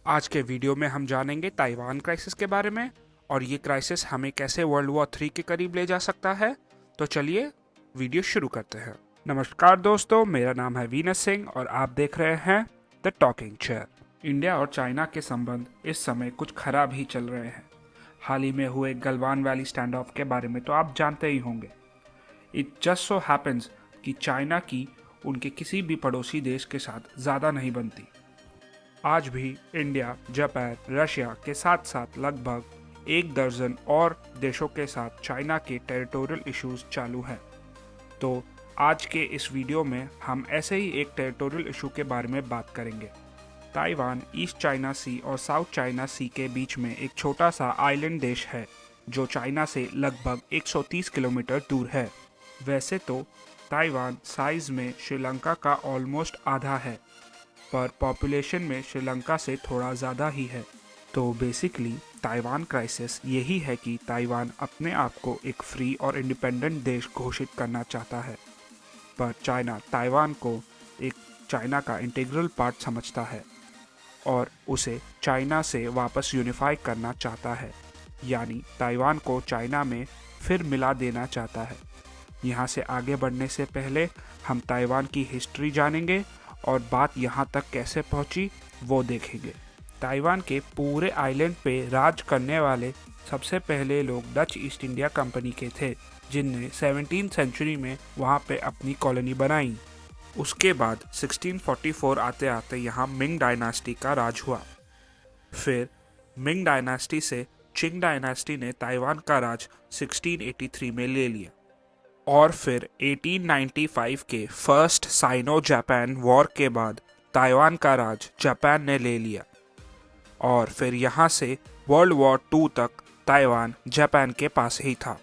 आज के वीडियो में हम जानेंगे ताइवान क्राइसिस के बारे में और ये क्राइसिस हमें कैसे वर्ल्ड वॉर 3 के करीब ले जा सकता है। तो चलिए वीडियो शुरू करते हैं। नमस्कार दोस्तों, मेरा नाम है वीनस सिंह और आप देख रहे हैं द टॉकिंग चेयर। इंडिया और चाइना के संबंध इस समय कुछ खराब ही चल रहे हैं। हाल ही में हुए गलवान वैली स्टैंड ऑफ के बारे में तो आप जानते ही होंगे। इट जस्ट सो हैपेंस कि चाइना की उनके किसी भी पड़ोसी देश के साथ ज़्यादा नहीं बनती। आज भी इंडिया, जापान, रशिया के साथ साथ लगभग 1 दर्जन और देशों के साथ चाइना के टेरिटोरियल इश्यूज चालू हैं। तो आज के इस वीडियो में हम ऐसे ही एक टेरिटोरियल इशू के बारे में बात करेंगे। ताइवान ईस्ट चाइना सी और साउथ चाइना सी के बीच में एक छोटा सा आइलैंड देश है जो चाइना से लगभग 130 किलोमीटर दूर है। वैसे तो ताइवान साइज में श्रीलंका का ऑलमोस्ट आधा है, पर पॉपुलेशन में श्रीलंका से थोड़ा ज़्यादा ही है। तो बेसिकली ताइवान क्राइसिस यही है कि ताइवान अपने आप को एक फ्री और इंडिपेंडेंट देश घोषित करना चाहता है, पर चाइना ताइवान को एक चाइना का इंटीग्रल पार्ट समझता है और उसे चाइना से वापस यूनिफाई करना चाहता है, यानी ताइवान को चाइना में फिर मिला देना चाहता है। यहाँ से आगे बढ़ने से पहले हम ताइवान की हिस्ट्री जानेंगे और बात यहाँ तक कैसे पहुँची वो देखेंगे। ताइवान के पूरे आइलैंड पे राज करने वाले सबसे पहले लोग डच ईस्ट इंडिया कंपनी के थे, जिनने 17वीं सेंचुरी में वहाँ पे अपनी कॉलोनी बनाई। उसके बाद 1644 आते आते यहाँ मिंग डायनास्टी का राज हुआ। फिर मिंग डायनास्टी से चिंग डायनास्टी ने ताइवान का राज 1683 में ले लिया और फिर 1895 के फर्स्ट साइनो जापान वॉर के बाद ताइवान का राज जापान ने ले लिया और फिर यहाँ से वर्ल्ड वॉर 2 तक ताइवान जापान के पास ही था।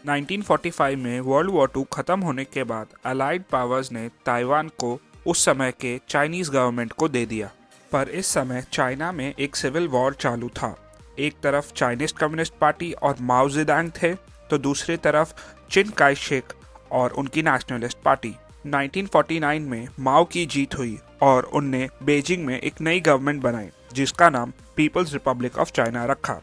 1945 में वर्ल्ड वॉर 2 ख़त्म होने के बाद अलाइड पावर्स ने ताइवान को उस समय के चाइनीज़ गवर्नमेंट को दे दिया, पर इस समय चाइना में एक सिविल वॉर चालू था। एक तरफ चाइनीज़ कम्युनिस्ट पार्टी और माओ जेडुंग थे, तो दूसरी तरफ चिन काई शेक और उनकी नेशनलिस्ट पार्टी। 1949 में माओ की जीत हुई और उनने बीजिंग में एक नई गवर्नमेंट बनाई जिसका नाम पीपल्स रिपब्लिक ऑफ चाइना रखा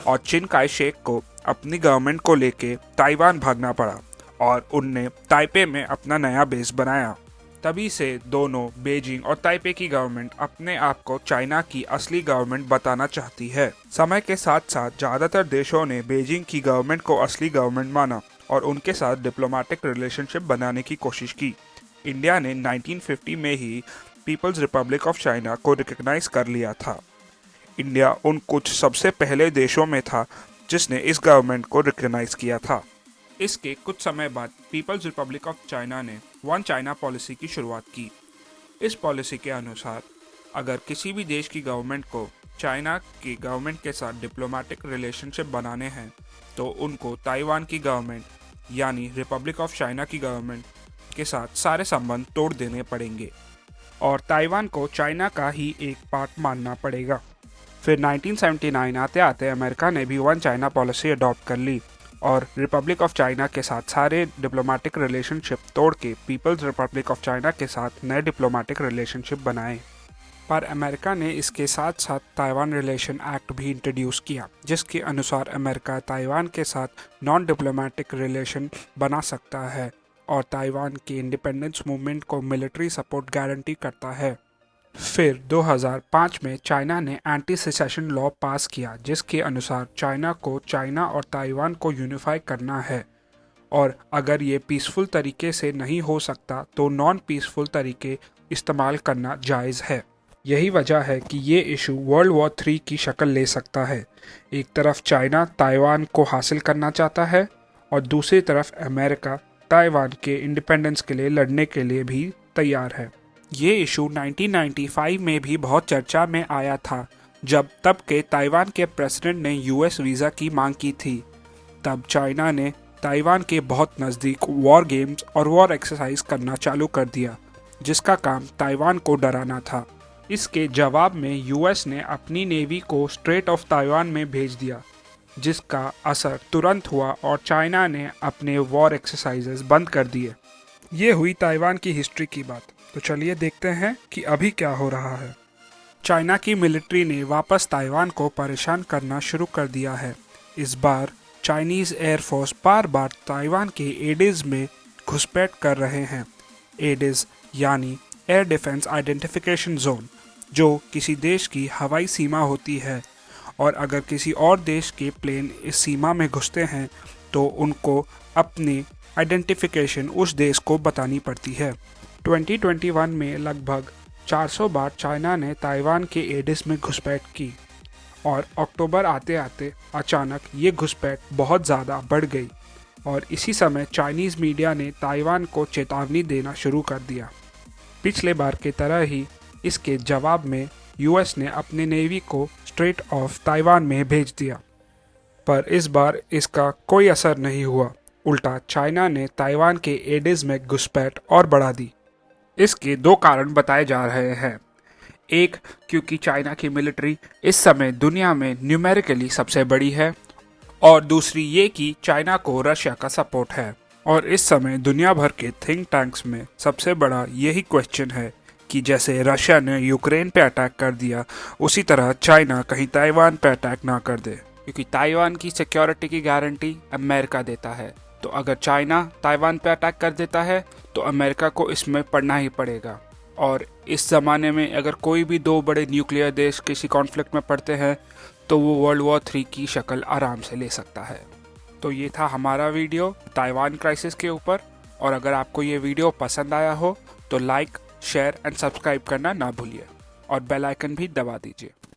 और चिन काई शेक को अपनी गवर्नमेंट को लेके ताइवान भागना पड़ा और उनने ताइपे में अपना नया बेस बनाया। तभी से दोनों बीजिंग और ताइपे की गवर्नमेंट अपने आप को चाइना की असली गवर्नमेंट बताना चाहती है। समय के साथ साथ ज़्यादातर देशों ने बीजिंग की गवर्नमेंट को असली गवर्नमेंट माना और उनके साथ डिप्लोमेटिक रिलेशनशिप बनाने की कोशिश की। इंडिया ने 1950 में ही पीपल्स रिपब्लिक ऑफ चाइना को रिकग्नाइज कर लिया था। इंडिया उन कुछ सबसे पहले देशों में था जिसने इस गवर्नमेंट को रिकग्नाइज किया था। इसके कुछ समय बाद पीपल्स रिपब्लिक ऑफ चाइना ने वन चाइना पॉलिसी की शुरुआत की। इस पॉलिसी के अनुसार अगर किसी भी देश की गवर्नमेंट को चाइना की गवर्नमेंट के साथ डिप्लोमेटिक रिलेशनशिप बनाने हैं तो उनको ताइवान की गवर्नमेंट यानी रिपब्लिक ऑफ चाइना की गवर्नमेंट के साथ सारे संबंध तोड़ देने पड़ेंगे और ताइवान को चाइना का ही एक पार्ट मानना पड़ेगा। फिर 1979 आते आते अमेरिका ने भी वन चाइना पॉलिसी अडॉप्ट कर ली और रिपब्लिक ऑफ चाइना के साथ सारे डिप्लोमेटिक रिलेशनशिप तोड़ के पीपल्स रिपब्लिक ऑफ चाइना के साथ नए डिप्लोमेटिक रिलेशनशिप बनाए। पर अमेरिका ने इसके साथ साथ ताइवान रिलेशन एक्ट भी इंट्रोड्यूस किया, जिसके अनुसार अमेरिका ताइवान के साथ नॉन डिप्लोमेटिक रिलेशन बना सकता है और ताइवान की इंडिपेंडेंस मूवमेंट को मिलिट्री सपोर्ट गारंटी करता है। फिर 2005 में चाइना ने एंटी सेसेशन लॉ पास किया, जिसके अनुसार चाइना को चाइना और ताइवान को यूनिफाई करना है और अगर ये पीसफुल तरीके से नहीं हो सकता तो नॉन पीसफुल तरीके इस्तेमाल करना जायज़ है। यही वजह है कि ये इशू वर्ल्ड वॉर 3 की शक्ल ले सकता है। एक तरफ चाइना ताइवान को हासिल करना चाहता है और दूसरी तरफ अमेरिका ताइवान के इंडिपेंडेंस के लिए लड़ने के लिए भी तैयार है। ये इशू 1995 में भी बहुत चर्चा में आया था, जब तब के ताइवान के प्रेसिडेंट ने यूएस वीज़ा की मांग की थी। तब चाइना ने ताइवान के बहुत नज़दीक वॉर गेम्स और वॉर एक्सरसाइज करना चालू कर दिया, जिसका काम ताइवान को डराना था। इसके जवाब में यूएस ने अपनी नेवी को स्ट्रेट ऑफ ताइवान में भेज दिया, जिसका असर तुरंत हुआ और चाइना ने अपने वॉर एक्सरसाइजेस बंद कर दिए। ये हुई ताइवान की हिस्ट्री की बात। तो चलिए देखते हैं कि अभी क्या हो रहा है। चाइना की मिलिट्री ने वापस ताइवान को परेशान करना शुरू कर दिया है। इस बार चाइनीज़ एयरफोर्स बार बार ताइवान के एडिज में घुसपैठ कर रहे हैं। एडिज यानी एयर डिफेंस आइडेंटिफिकेशन जोन, जो किसी देश की हवाई सीमा होती है, और अगर किसी और देश के प्लेन इस सीमा में घुसते हैं तो उनको अपनी आइडेंटिफिकेशन उस देश को बतानी पड़ती है। 2021 में लगभग 400 बार चाइना ने ताइवान के एडिस में घुसपैठ की और अक्टूबर आते आते अचानक ये घुसपैठ बहुत ज़्यादा बढ़ गई और इसी समय चाइनीज़ मीडिया ने ताइवान को चेतावनी देना शुरू कर दिया। पिछले बार की तरह ही इसके जवाब में यूएस ने अपने नेवी को स्ट्रेट ऑफ ताइवान में भेज दिया, पर इस बार इसका कोई असर नहीं हुआ। उल्टा चाइना ने ताइवान के एडिस में घुसपैठ और बढ़ा दी। इसके दो कारण बताए जा रहे हैं। एक, क्योंकि चाइना की मिलिट्री इस समय दुनिया में न्यूमेरिकली सबसे बड़ी है, और दूसरी ये कि चाइना को रशिया का सपोर्ट है। और इस समय दुनिया भर के थिंक टैंक्स में सबसे बड़ा यही क्वेश्चन है कि जैसे रशिया ने यूक्रेन पे अटैक कर दिया, उसी तरह चाइना कहीं ताइवान पे अटैक ना कर दे, क्योंकि ताइवान की सिक्योरिटी की गारंटी अमेरिका देता है। तो अगर चाइना ताइवान पे अटैक कर देता है तो अमेरिका को इसमें पड़ना ही पड़ेगा। और इस ज़माने में अगर कोई भी दो बड़े न्यूक्लियर देश किसी कॉन्फ्लिक्ट में पड़ते हैं तो वो वर्ल्ड वॉर 3 की शक्ल आराम से ले सकता है। तो ये था हमारा वीडियो ताइवान क्राइसिस के ऊपर, और अगर आपको ये वीडियो पसंद आया हो तो लाइक, शेयर एंड सब्सक्राइब करना ना भूलिए और बेल आइकन भी दबा दीजिए।